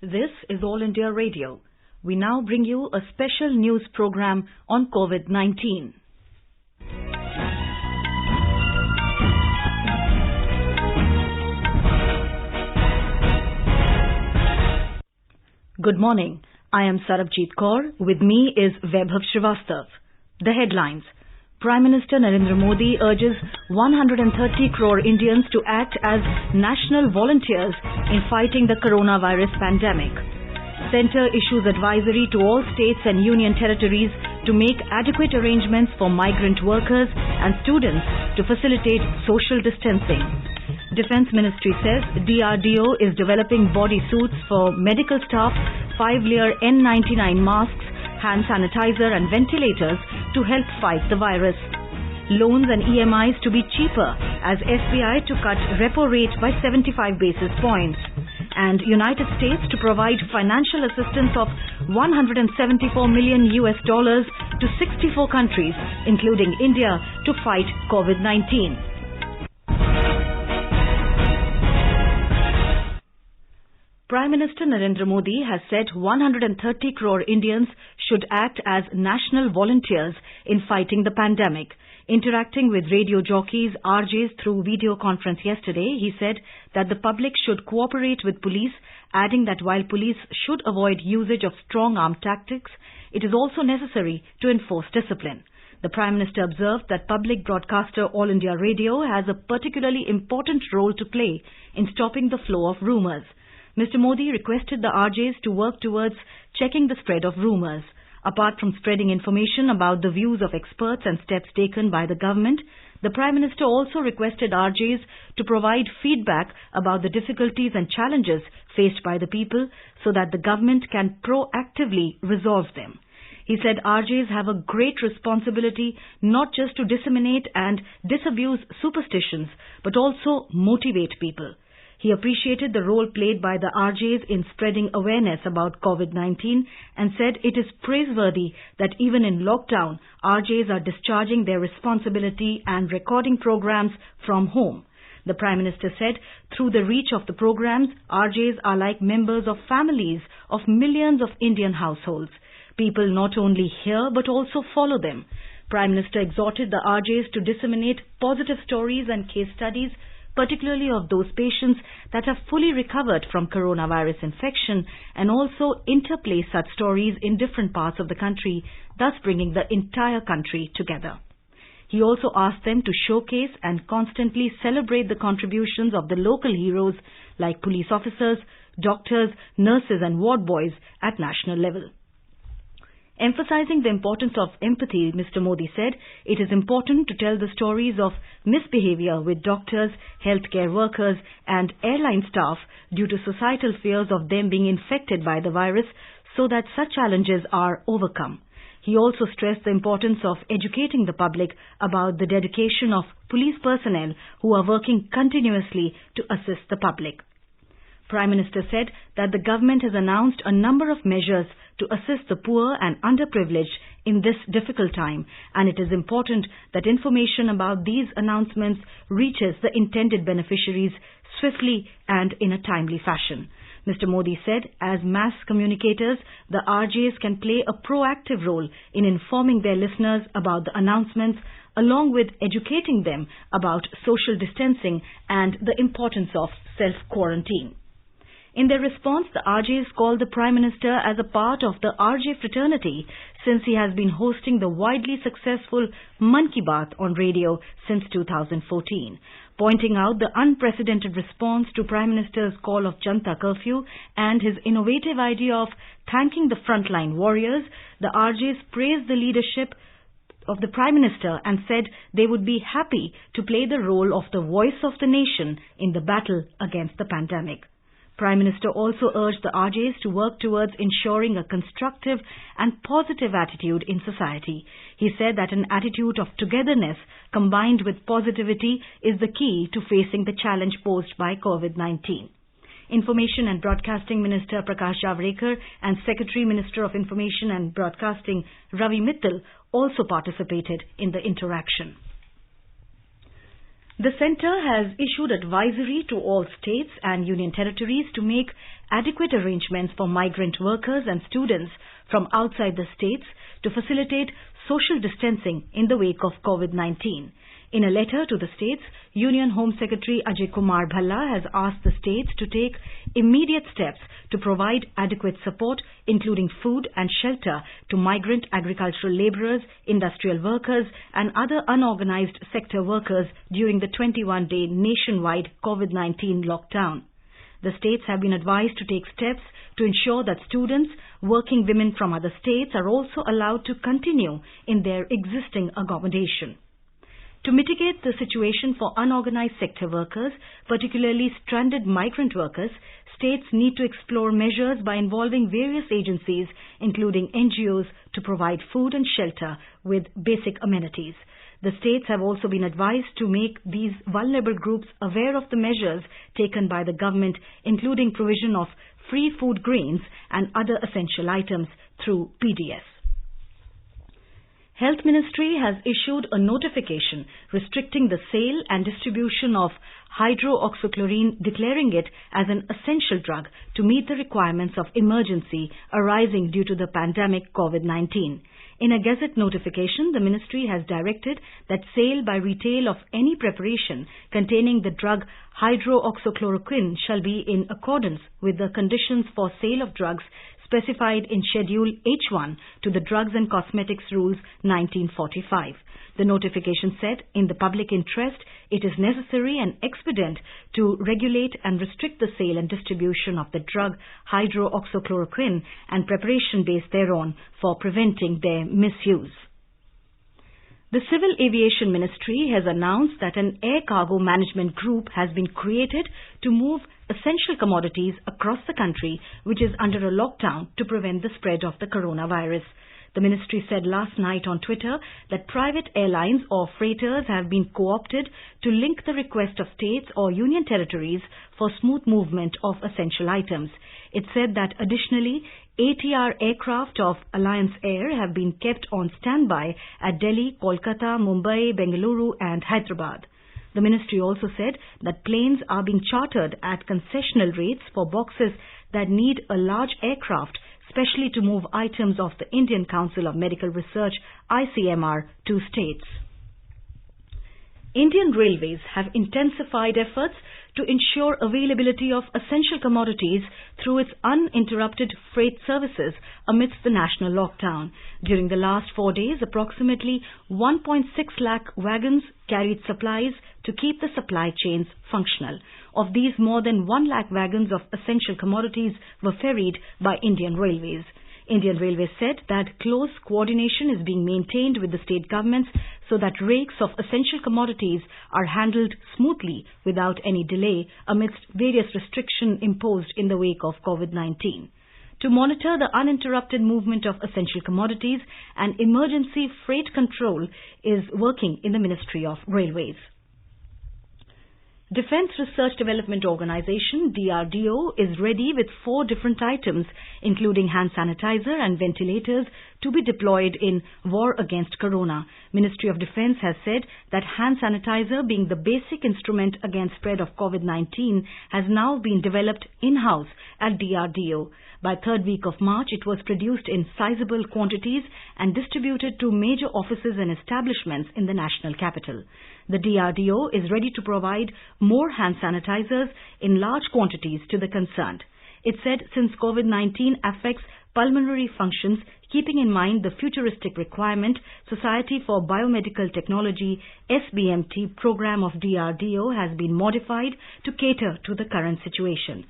This is All India Radio. We now bring you a special news program on COVID-19. Good morning. I am Sarabjit Kaur. With me is Vaibhav Srivastav. The headlines. Prime Minister Narendra Modi urges 130 crore Indians to act as national volunteers in fighting the coronavirus pandemic. Centre issues advisory to all states and union territories to make adequate arrangements for migrant workers and students to facilitate social distancing. Defence Ministry says DRDO is developing body suits for medical staff, 5-layer N99 masks, hand sanitizer and ventilators to help fight the virus. Loans and EMIs to be cheaper as SBI to cut repo rate by 75 basis points. And United States to provide financial assistance of $174 million to 64 countries, including India, to fight COVID-19. Prime Minister Narendra Modi has said 130 crore Indians should act as national volunteers in fighting the pandemic. Interacting with radio jockeys, RJs through video conference yesterday, he said that the public should cooperate with police, adding that while police should avoid usage of strong arm tactics, it is also necessary to enforce discipline. The Prime Minister observed that public broadcaster All India Radio has a particularly important role to play in stopping the flow of rumours. Mr. Modi requested the RJs to work towards checking the spread of rumours. Apart from spreading information about the views of experts and steps taken by the government, the Prime Minister also requested RJs to provide feedback about the difficulties and challenges faced by the people so that the government can proactively resolve them. He said RJs have a great responsibility not just to disseminate and disabuse superstitions, but also motivate people. He appreciated the role played by the RJs in spreading awareness about COVID-19 and said it is praiseworthy that even in lockdown, RJs are discharging their responsibility and recording programs from home. The Prime Minister said through the reach of the programs, RJs are like members of families of millions of Indian households. People not only hear but also follow them. Prime Minister exhorted the RJs to disseminate positive stories and case studies, particularly of those patients that have fully recovered from coronavirus infection, and also interplay such stories in different parts of the country, thus bringing the entire country together. He also asked them to showcase and constantly celebrate the contributions of the local heroes like police officers, doctors, nurses and ward boys at national level. Emphasizing the importance of empathy, Mr. Modi said it is important to tell the stories of misbehavior with doctors, healthcare workers and airline staff due to societal fears of them being infected by the virus so that such challenges are overcome. He also stressed the importance of educating the public about the dedication of police personnel who are working continuously to assist the public. Prime Minister said that the government has announced a number of measures to assist the poor and underprivileged in this difficult time, and it is important that information about these announcements reaches the intended beneficiaries swiftly and in a timely fashion. Mr. Modi said as mass communicators, the RJs can play a proactive role in informing their listeners about the announcements, along with educating them about social distancing and the importance of self-quarantine. In their response, the RJs called the Prime Minister as a part of the RJ fraternity since he has been hosting the widely successful Mann Ki Baat on radio since 2014. Pointing out the unprecedented response to Prime Minister's call of Janta Curfew and his innovative idea of thanking the frontline warriors, the RJs praised the leadership of the Prime Minister and said they would be happy to play the role of the voice of the nation in the battle against the pandemic. Prime Minister also urged the RJs to work towards ensuring a constructive and positive attitude in society. He said that an attitude of togetherness combined with positivity is the key to facing the challenge posed by COVID-19. Information and Broadcasting Minister Prakash Javadekar and Secretary Minister of Information and Broadcasting Ravi Mittal also participated in the interaction. The centre has issued advisory to all states and union territories to make adequate arrangements for migrant workers and students from outside the states to facilitate social distancing in the wake of COVID-19. In a letter to the states, Union Home Secretary Ajay Kumar Bhalla has asked the states to take immediate steps to provide adequate support, including food and shelter, to migrant agricultural labourers, industrial workers and other unorganized sector workers during the 21-day nationwide COVID-19 lockdown. The states have been advised to take steps to ensure that students, working women from other states are also allowed to continue in their existing accommodation. To mitigate the situation for unorganized sector workers, particularly stranded migrant workers, states need to explore measures by involving various agencies, including NGOs, to provide food and shelter with basic amenities. The states have also been advised to make these vulnerable groups aware of the measures taken by the government, including provision of free food grains and other essential items through PDS. Health Ministry has issued a notification restricting the sale and distribution of hydroxychloroquine, declaring it as an essential drug to meet the requirements of emergency arising due to the pandemic COVID-19. In a Gazette notification, the Ministry has directed that sale by retail of any preparation containing the drug hydroxychloroquine shall be in accordance with the conditions for sale of drugs specified in Schedule H1 to the Drugs and Cosmetics Rules 1945. The notification said, in the public interest, it is necessary and expedient to regulate and restrict the sale and distribution of the drug hydroxychloroquine and preparation based thereon for preventing their misuse. The Civil Aviation Ministry has announced that an air cargo management group has been created to move essential commodities across the country, which is under a lockdown, to prevent the spread of the coronavirus. The ministry said last night on Twitter that private airlines or freighters have been co-opted to link the request of states or union territories for smooth movement of essential items. It said that additionally, ATR aircraft of Alliance Air have been kept on standby at Delhi, Kolkata, Mumbai, Bengaluru and Hyderabad. The ministry also said that planes are being chartered at concessional rates for boxes that need a large aircraft, especially to move items of the Indian Council of Medical Research ICMR to states. Indian Railways have intensified efforts to ensure availability of essential commodities through its uninterrupted freight services amidst the national lockdown. During the last 4 days, approximately 1.6 lakh wagons carried supplies to keep the supply chains functional. Of these, more than 1 lakh wagons of essential commodities were ferried by Indian Railways. Indian Railways said that close coordination is being maintained with the state governments so that rakes of essential commodities are handled smoothly without any delay amidst various restrictions imposed in the wake of COVID-19. To monitor the uninterrupted movement of essential commodities, an emergency freight control is working in the Ministry of Railways. Defence Research Development Organization DRDO is ready with 4 different items, including hand sanitizer and ventilators, to be deployed in war against corona. Ministry of Defence has said that hand sanitizer, being the basic instrument against spread of COVID-19, has now been developed in-house at DRDO. By 3rd week of March, it was produced in sizable quantities and distributed to major offices and establishments in the national capital. The DRDO is ready to provide more hand sanitizers in large quantities to the concerned. It said since COVID-19 affects pulmonary functions, keeping in mind the futuristic requirement, Society for Biomedical Technology SBMT program of DRDO has been modified to cater to the current situation.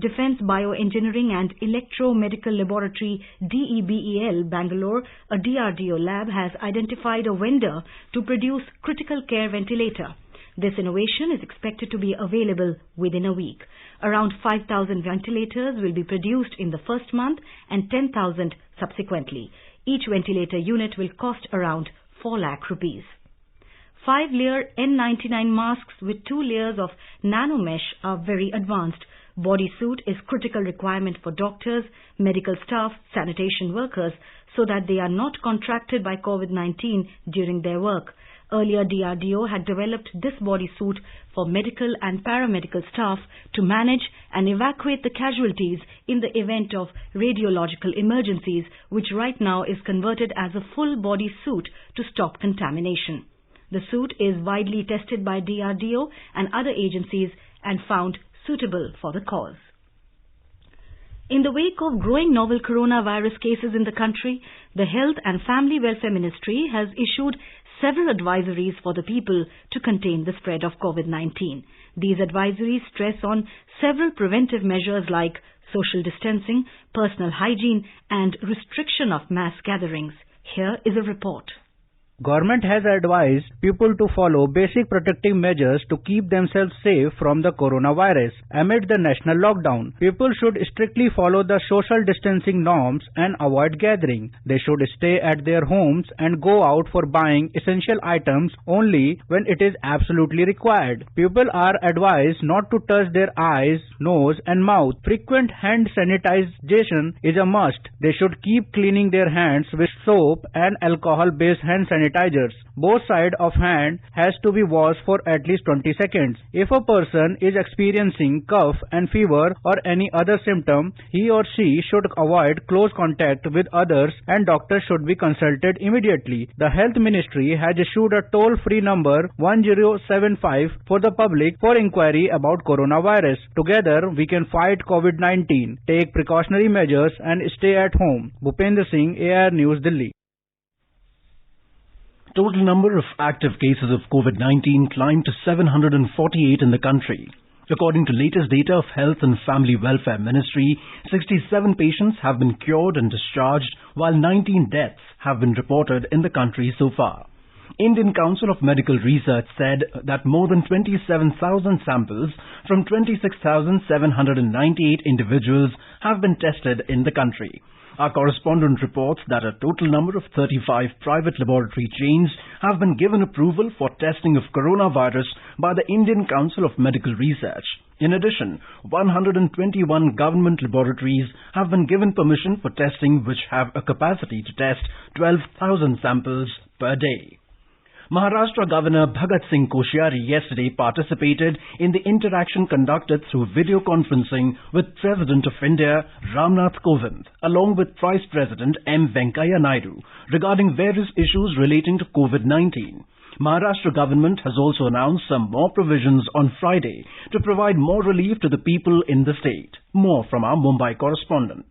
Defence Bioengineering and Electromedical Laboratory DEBEL Bangalore, a DRDO lab, has identified a vendor to produce critical care ventilator. This innovation is expected to be available within a week. Around 5,000 ventilators will be produced in the first month and 10,000 subsequently. Each ventilator unit will cost around 4 lakh rupees. 5-layer N99 masks with 2 layers of nanomesh are very advanced. Bodysuit is critical requirement for doctors, medical staff, sanitation workers so that they are not contracted by COVID-19 during their work. Earlier, DRDO had developed this bodysuit for medical and paramedical staff to manage and evacuate the casualties in the event of radiological emergencies, which right now is converted as a full body suit to stop contamination. The suit is widely tested by DRDO and other agencies and found suitable for the cause. In the wake of growing novel coronavirus cases in the country, the Health and Family Welfare Ministry has issued several advisories for the people to contain the spread of COVID-19. These advisories stress on several preventive measures like social distancing, personal hygiene and restriction of mass gatherings. Here is a report. Government has advised people to follow basic protective measures to keep themselves safe from the coronavirus. Amid the national lockdown, people should strictly follow the social distancing norms and avoid gathering. They should stay at their homes and go out for buying essential items only when it is absolutely required. People are advised not to touch their eyes, nose and mouth. Frequent hand sanitization is a must. They should keep cleaning their hands with soap and alcohol-based hand sanitizers. Both sides of hand has to be washed for at least 20 seconds. If a person is experiencing cough and fever or any other symptom, he or she should avoid close contact with others and doctor should be consulted immediately. The Health Ministry has issued a toll-free number 1075 for the public for inquiry about coronavirus. Together we can fight COVID-19. Take precautionary measures and stay at home. Bhupendra Singh, AIR News, Delhi. Total number of active cases of COVID-19 climbed to 748 in the country. According to latest data of Health and Family Welfare Ministry, 67 patients have been cured and discharged, while 19 deaths have been reported in the country so far. Indian Council of Medical Research said that more than 27,000 samples from 26,798 individuals have been tested in the country. Our correspondent reports that a total number of 35 private laboratory chains have been given approval for testing of coronavirus by the Indian Council of Medical Research. In addition, 121 government laboratories have been given permission for testing, which have a capacity to test 12,000 samples per day. Maharashtra Governor Bhagat Singh Koshyari yesterday participated in the interaction conducted through video conferencing with President of India Ramnath Kovind along with Vice President M. Venkaiah Naidu regarding various issues relating to COVID-19. Maharashtra government has also announced some more provisions on Friday to provide more relief to the people in the state. More from our Mumbai correspondent.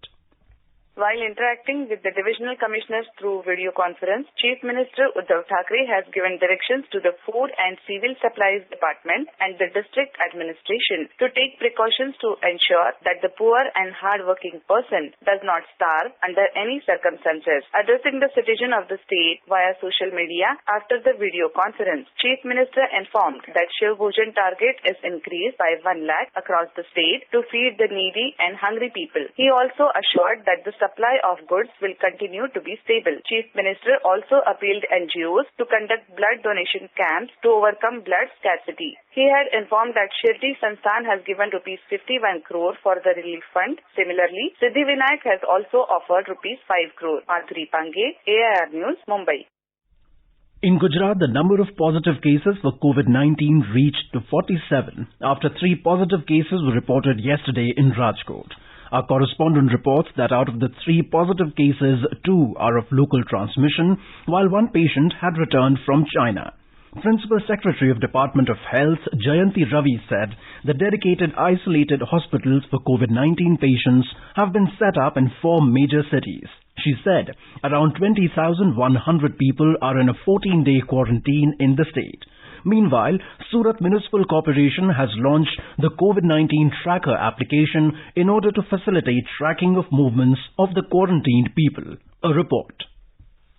While interacting with the divisional commissioners through video conference, Chief Minister Uddhav Thackeray has given directions to the Food and Civil Supplies Department and the district administration to take precautions to ensure that the poor and hard-working person does not starve under any circumstances. Addressing the citizen of the state via social media after the video conference, Chief Minister informed that Shiv Bhojan target is increased by 1 lakh across the state to feed the needy and hungry people. He also assured that the supply of goods will continue to be stable. Chief Minister also appealed NGOs to conduct blood donation camps to overcome blood scarcity. He had informed that Shirdi Sansthan has given rupees 51 crore for the relief fund. Similarly, Siddhi Vinayak has also offered rupees 5 crore. Madhuri Pange, AIR News, Mumbai. In Gujarat, the number of positive cases for COVID-19 reached to 47 after 3 positive cases were reported yesterday in Rajkot. Our correspondent reports that out of the 3 positive cases, 2 are of local transmission, while 1 patient had returned from China. Principal Secretary of Department of Health, Jayanti Ravi, said the dedicated isolated hospitals for COVID-19 patients have been set up in 4 major cities. She said around 20,100 people are in a 14-day quarantine in the state. Meanwhile, Surat Municipal Corporation has launched the COVID-19 Tracker application in order to facilitate tracking of movements of the quarantined people. A report.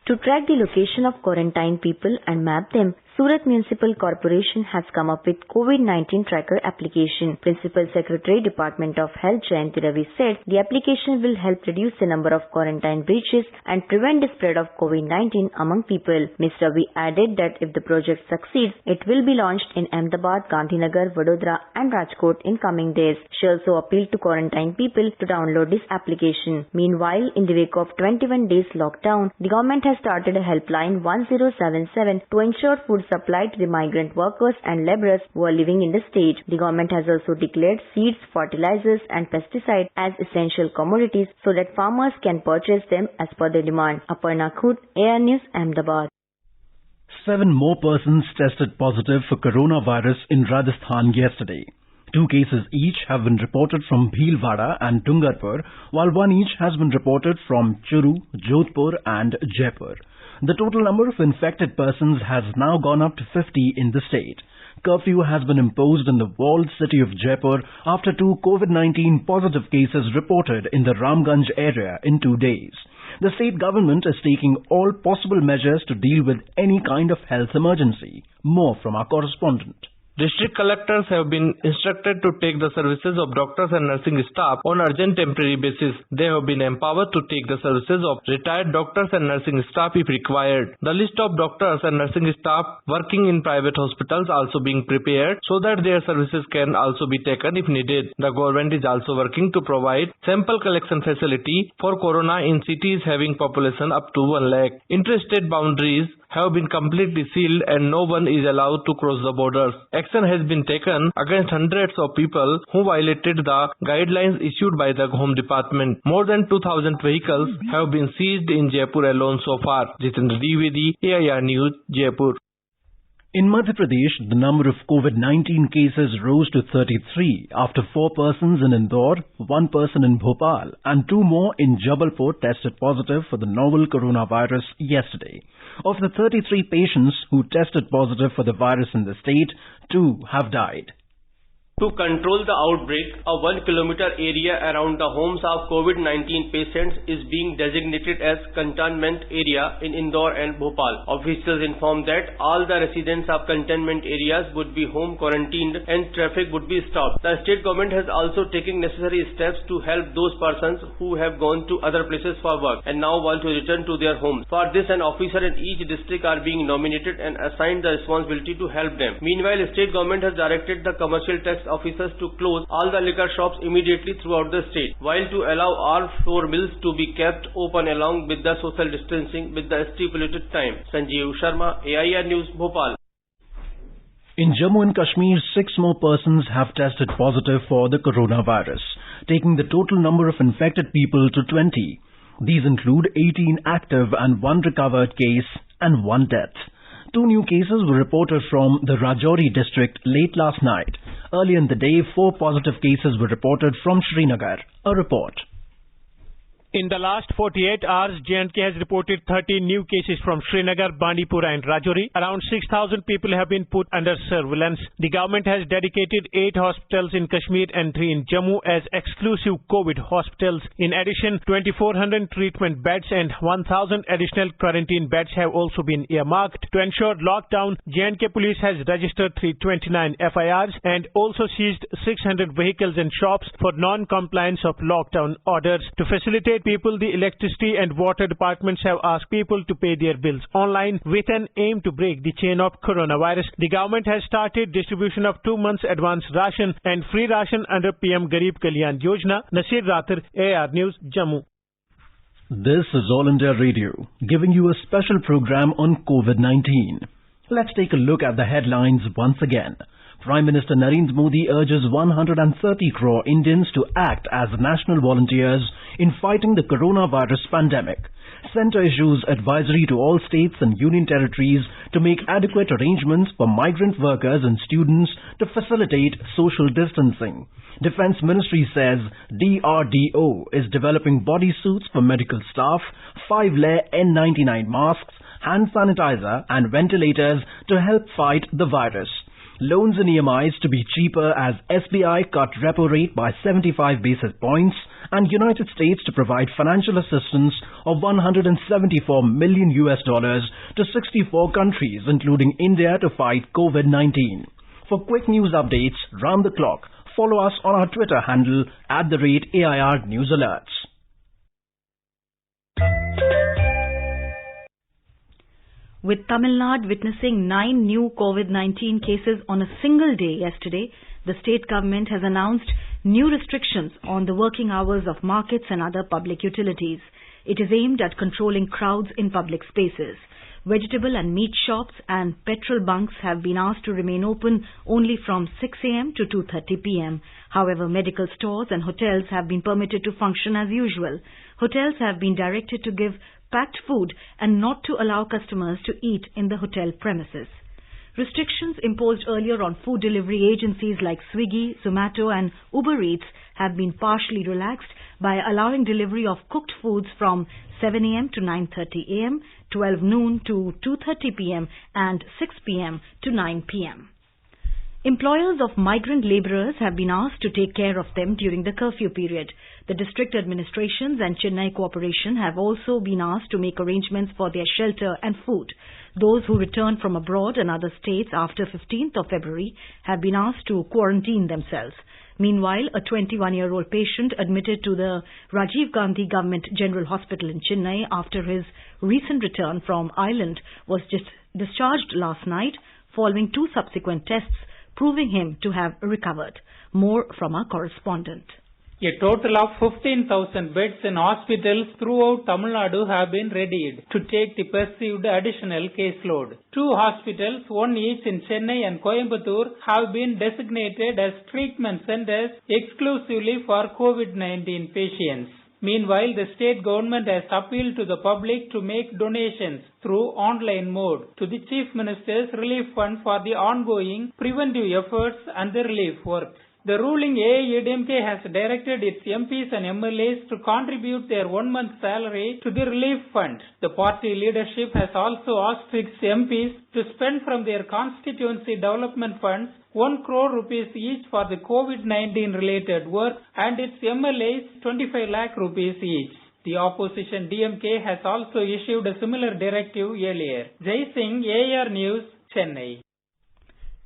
To track the location of quarantined people and map them, Surat Municipal Corporation has come up with COVID-19 Tracker application. Principal Secretary, Department of Health, Jayanti Ravi said the application will help reduce the number of quarantine breaches and prevent the spread of COVID-19 among people. Ms. Ravi added that if the project succeeds, it will be launched in Ahmedabad, Gandhinagar, Vadodara and Rajkot in coming days. She also appealed to quarantine people to download this application. Meanwhile, in the wake of 21 days lockdown, the government has started a helpline 1077 to ensure food supplied to the migrant workers and laborers who are living in the state. The government has also declared seeds, fertilizers and pesticides as essential commodities so that farmers can purchase them as per their demand. Aparna Khut, AR News, Ahmedabad. 7 more persons tested positive for coronavirus in Rajasthan yesterday. 2 cases each have been reported from Bhilwara and Dungarpur, while 1 each has been reported from Churu, Jodhpur and Jaipur. The total number of infected persons has now gone up to 50 in the state. Curfew has been imposed in the walled city of Jaipur after 2 COVID-19 positive cases reported in the Ramganj area in 2 days. The state government is taking all possible measures to deal with any kind of health emergency. More from our correspondent. District collectors have been instructed to take the services of doctors and nursing staff on urgent temporary basis. They have been empowered to take the services of retired doctors and nursing staff if required. The list of doctors and nursing staff working in private hospitals also being prepared so that their services can also be taken if needed. The government is also working to provide sample collection facility for corona in cities having population up to 1 lakh. Interstate boundaries have been completely sealed and no one is allowed to cross the borders. Action has been taken against hundreds of people who violated the guidelines issued by the Home Department. More than 2,000 vehicles have been seized in Jaipur alone so far. Jitendra Dwivedi, AIR News, Jaipur. In Madhya Pradesh, the number of COVID-19 cases rose to 33 after 4 persons in Indore, 1 person in Bhopal and 2 more in Jabalpur tested positive for the novel coronavirus yesterday. Of the 33 patients who tested positive for the virus in the state, 2 have died. To control the outbreak, a 1 kilometer area around the homes of COVID-19 patients is being designated as containment area in Indore and Bhopal. Officials informed that all the residents of containment areas would be home quarantined and traffic would be stopped. The state government has also taken necessary steps to help those persons who have gone to other places for work and now want to return to their homes. For this, an officer in each district are being nominated and assigned the responsibility to help them. Meanwhile, the state government has directed the commercial tax officers to close all the liquor shops immediately throughout the state, while to allow all floor mills to be kept open along with the social distancing with the stipulated time. Sanjeev Sharma, AIR News, Bhopal. In Jammu and Kashmir, 6 more persons have tested positive for the coronavirus, taking the total number of infected people to 20. These include 18 active and 1 recovered case and 1 death. 2 new cases were reported from the Rajouri district late last night. Earlier in the day, 4 positive cases were reported from Srinagar. A report. In the last 48 hours, J&K has reported 13 new cases from Srinagar, Bandipora and Rajouri. Around 6,000 people have been put under surveillance. The government has dedicated 8 hospitals in Kashmir and 3 in Jammu as exclusive COVID hospitals. In addition, 2,400 treatment beds and 1,000 additional quarantine beds have also been earmarked. To ensure lockdown, J&K police has registered 329 FIRs and also seized 600 vehicles and shops for non-compliance of lockdown orders. To facilitate people, the electricity and water departments have asked people to pay their bills online with an aim to break the chain of coronavirus. The government has started distribution of 2 months advance ration and free ration under PM Garib Kalyan Yojana. Nasir Rathir, AR News, Jammu. This is All India Radio, giving you a special program on COVID-19. Let's take a look at the headlines once again. Prime Minister Narendra Modi urges 130 crore Indians to act as national volunteers in fighting the coronavirus pandemic. Centre issues advisory to all states and union territories to make adequate arrangements for migrant workers and students to facilitate social distancing. Defence Ministry says DRDO is developing body suits for medical staff, 5-layer N99 masks, hand sanitizer and ventilators to help fight the virus. Loans and EMIs to be cheaper as SBI cut repo rate by 75 basis points, and United States to provide financial assistance of $174 million to 64 countries, including India, to fight COVID-19. For quick news updates round the clock, follow us on our Twitter handle @AIR News Alerts. With Tamil Nadu witnessing 9 new COVID-19 cases on a single day yesterday, the state government has announced new restrictions on the working hours of markets and other public utilities. It is aimed at controlling crowds in public spaces. Vegetable and meat shops and petrol bunks have been asked to remain open only from 6 a.m. to 2:30 p.m. However, medical stores and hotels have been permitted to function as usual. Hotels have been directed to give packed food and not to allow customers to eat in the hotel premises. Restrictions imposed earlier on food delivery agencies like Swiggy, Zomato and Uber Eats have been partially relaxed by allowing delivery of cooked foods from 7 a.m. to 9:30 a.m., 12 noon to 2:30 p.m. and 6 p.m. to 9 p.m. Employers of migrant labourers have been asked to take care of them during the curfew period. The district administrations and Chennai Corporation have also been asked to make arrangements for their shelter and food. Those who return from abroad and other states after 15th of February have been asked to quarantine themselves. Meanwhile, a 21-year-old patient admitted to the Rajiv Gandhi Government General Hospital in Chennai after his recent return from Ireland was discharged last night following 2 subsequent tests proving him to have recovered. More from our correspondent. A total of 15,000 beds in hospitals throughout Tamil Nadu have been readied to take the perceived additional caseload. 2 hospitals, one each in Chennai and Coimbatore, have been designated as treatment centers exclusively for COVID-19 patients. Meanwhile, the state government has appealed to the public to make donations through online mode to the Chief Minister's Relief Fund for the ongoing preventive efforts and the relief work. The ruling AIADMK has directed its MPs and MLAs to contribute their 1-month salary to the relief fund. The party leadership has also asked its MPs to spend from their constituency development funds 1 crore rupees each for the COVID-19 related work and its MLAs 25 lakh rupees each. The opposition DMK has also issued a similar directive earlier. Jai Singh, AR News, Chennai.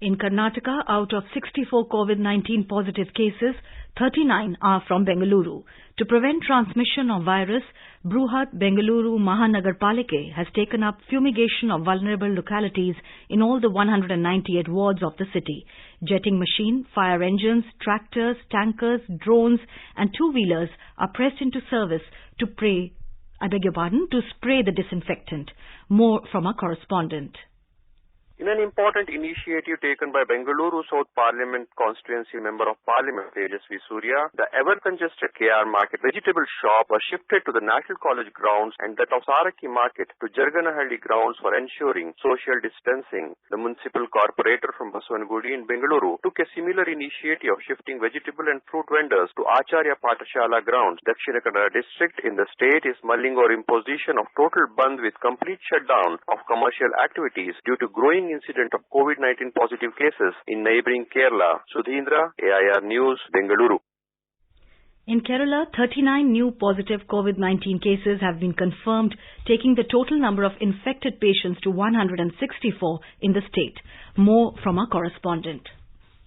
In Karnataka, out of 64 COVID-19 positive cases, 39 are from Bengaluru. To prevent transmission of virus, Bruhat Bengaluru Mahanagarpalike has taken up fumigation of vulnerable localities in all the 198 wards of the city. Jetting machine, fire engines, tractors, tankers, drones and two-wheelers are pressed into service to spray the disinfectant. More from our correspondent. In an important initiative taken by Bengaluru South Parliament Constituency Member of Parliament Tejasvi Surya, the ever-congested KR Market vegetable shop was shifted to the National College grounds and that of Saraki Market to Jarganahalli grounds for ensuring social distancing. The municipal corporator from Baswangudi in Bengaluru took a similar initiative of shifting vegetable and fruit vendors to Acharya Patashala grounds. Dakshina Kannada district in the state is mulling over imposition of total bandh with complete shutdown of commercial activities due to growing incident of COVID-19 positive cases in neighbouring Kerala. Sudhindra, AIR News, Bengaluru. In Kerala, 39 new positive COVID-19 cases have been confirmed, taking the total number of infected patients to 164 in the state. More from our correspondent.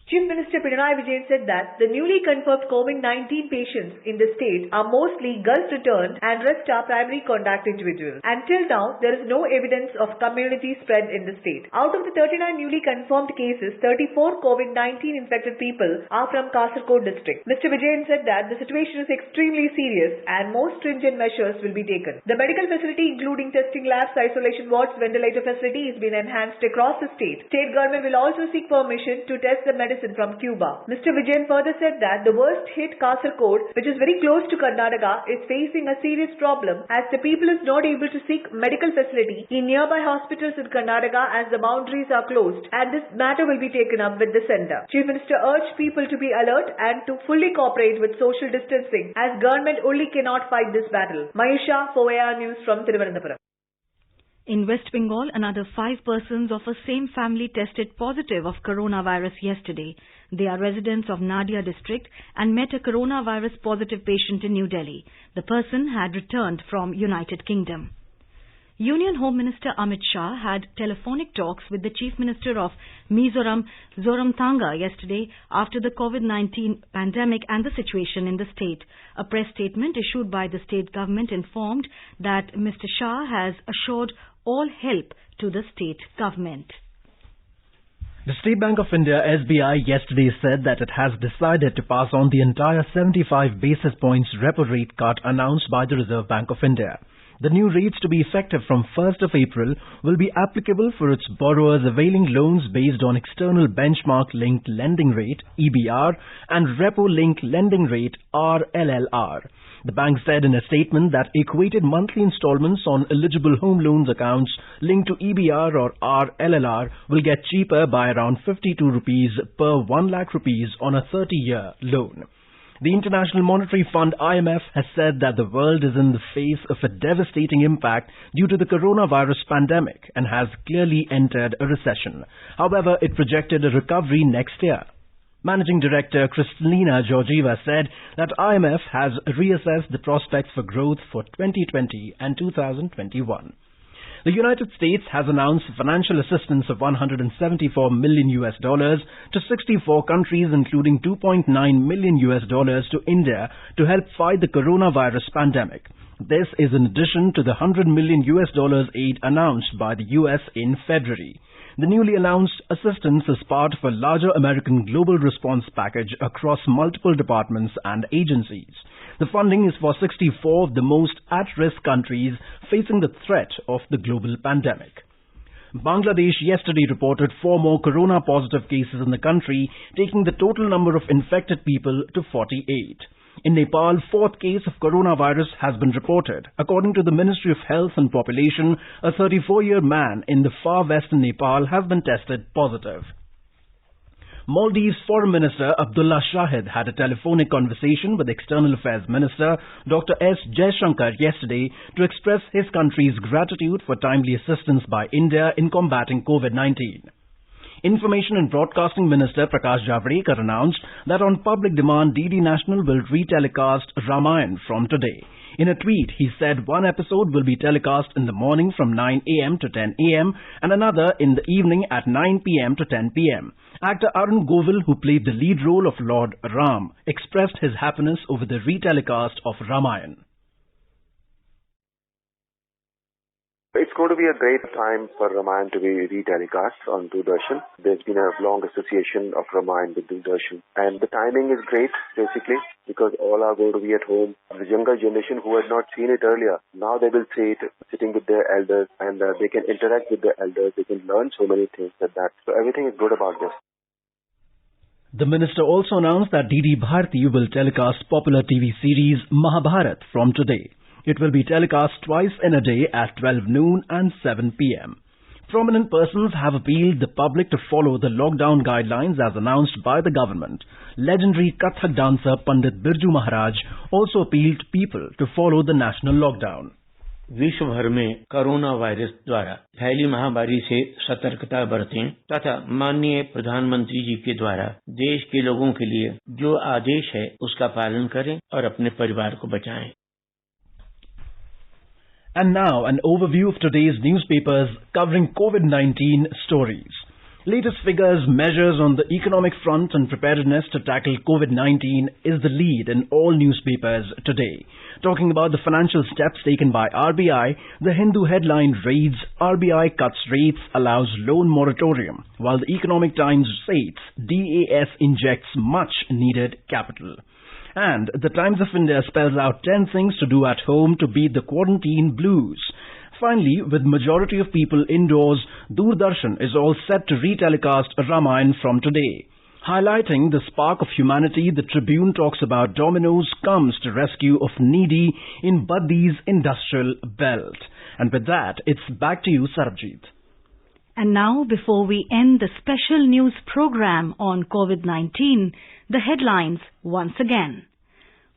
Chief Minister Pinarayi Vijayan said that the newly confirmed COVID-19 patients in the state are mostly Gulf returned and rest are primary contact individuals. Until now, there is no evidence of community spread in the state. Out of the 39 newly confirmed cases, 34 COVID-19 infected people are from Kasaragod district. Mr. Vijayan said that the situation is extremely serious and more stringent measures will be taken. The medical facility including testing labs, isolation wards, ventilator facility has been enhanced across the state. State government will also seek permission to test the medicine from Cuba. Mr. Vijayan further said that the worst hit Kasaragod, which is very close to Karnataka, is facing a serious problem as the people is not able to seek medical facility in nearby hospitals in Karnataka as the boundaries are closed, and this matter will be taken up with the centre. Chief Minister urged people to be alert and to fully cooperate with social distancing as government only cannot fight this battle. Mayusha for AR News from Thiruvananthapuram. In West Bengal, another 5 persons of a same family tested positive of coronavirus yesterday. They are residents of Nadia district and met a coronavirus positive patient in New Delhi. The person had returned from United Kingdom. Union Home Minister Amit Shah had telephonic talks with the Chief Minister of Mizoram, Zoramthanga, yesterday after the COVID-19 pandemic and the situation in the state. A press statement issued by the state government informed that Mr. Shah has assured all help to the state government. The State Bank of India (SBI) yesterday said that it has decided to pass on the entire 75 basis points repo rate cut announced by the Reserve Bank of India. The new rates to be effective from 1st of April will be applicable for its borrowers availing loans based on external benchmark linked lending rate (EBR) and repo linked lending rate (RLLR). The bank said in a statement that equated monthly installments on eligible home loans accounts linked to EBR or RLLR will get cheaper by around 52 rupees per 1 lakh rupees on a 30-year loan. The International Monetary Fund (IMF) has said that the world is in the face of a devastating impact due to the coronavirus pandemic and has clearly entered a recession. However, it projected a recovery next year. Managing Director Kristalina Georgieva said that IMF has reassessed the prospects for growth for 2020 and 2021. The United States has announced financial assistance of $174 million to 64 countries, including $2.9 million to India, to help fight the coronavirus pandemic. This is in addition to the $100 million aid announced by the US in February. The newly announced assistance is part of a larger American global response package across multiple departments and agencies. The funding is for 64 of the most at-risk countries facing the threat of the global pandemic. Bangladesh yesterday reported 4 more corona-positive cases in the country, taking the total number of infected people to 48. In Nepal, 4th case of coronavirus has been reported. According to the Ministry of Health and Population, a 34-year man in the far western Nepal has been tested positive. Maldives Foreign Minister Abdullah Shahid had a telephonic conversation with External Affairs Minister Dr. S. Jaishankar yesterday to express his country's gratitude for timely assistance by India in combating COVID-19. Information and Broadcasting Minister Prakash Javadekar announced that on public demand, DD National will retelecast Ramayana from today. In a tweet, he said one episode will be telecast in the morning from 9 a.m. to 10 a.m. and another in the evening at 9 p.m. to 10 p.m. Actor Arun Govil, who played the lead role of Lord Ram, expressed his happiness over the retelecast of Ramayana. It's going to be a great time for Ramayana to be retelecast on Doordarshan. There's been a long association of Ramayana with Doordarshan. And the timing is great, basically, because all are going to be at home. The younger generation who had not seen it earlier, now they will see it sitting with their elders and they can interact with their elders. They can learn so many things like that. So everything is good about this. The minister also announced that DD Bharati will telecast popular TV series Mahabharat from today. It will be telecast twice in a day at 12 noon and 7 p.m. Prominent persons have appealed the public to follow the lockdown guidelines as announced by the government. Legendary Kathak dancer Pandit Birju Maharaj also appealed people to follow the national lockdown. विश्व भर में corona virus द्वारा फैली महामारी से सतर्कता बरतें तथा माननीय प्रधानमंत्री जी के द्वारा देश के लोगों के लिए जो आदेश है उसका पालन करें और अपने परिवार को बचाएं. And now an overview of today's newspapers covering COVID-19 stories. Latest figures, measures on the economic front and preparedness to tackle COVID-19 is the lead in all newspapers today. Talking about the financial steps taken by RBI, the Hindu headline reads, RBI cuts rates, allows loan moratorium, while the Economic Times states, DAS injects much needed capital. And the Times of India spells out 10 things to do at home to beat the quarantine blues. Finally, with majority of people indoors, Doordarshan is all set to retelecast Ramayana from today. Highlighting the spark of humanity, the Tribune talks about Domino's comes to rescue of needy in Baddi's industrial belt. And with that, it's back to you, Sarabjit. And now, before we end the special news program on COVID-19, the headlines once again.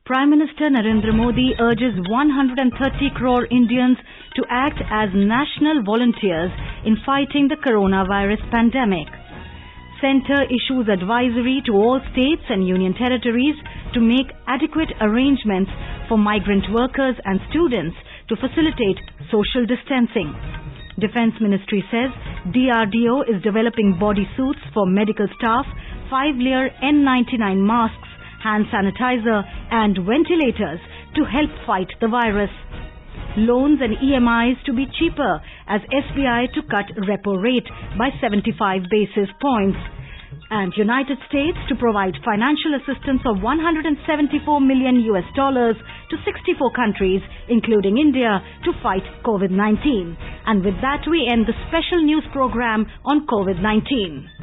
Prime Minister Narendra Modi urges 130 crore Indians to act as national volunteers in fighting the coronavirus pandemic. Centre issues advisory to all states and union territories to make adequate arrangements for migrant workers and students to facilitate social distancing. Defence Ministry says DRDO is developing body suits for medical staff, 5-layer N99 masks, hand sanitizer and ventilators to help fight the virus. Loans and EMIs to be cheaper as SBI to cut repo rate by 75 basis points. And United States to provide financial assistance of $174 million to 64 countries, including India, to fight COVID-19. And with that, we end the special news program on COVID-19.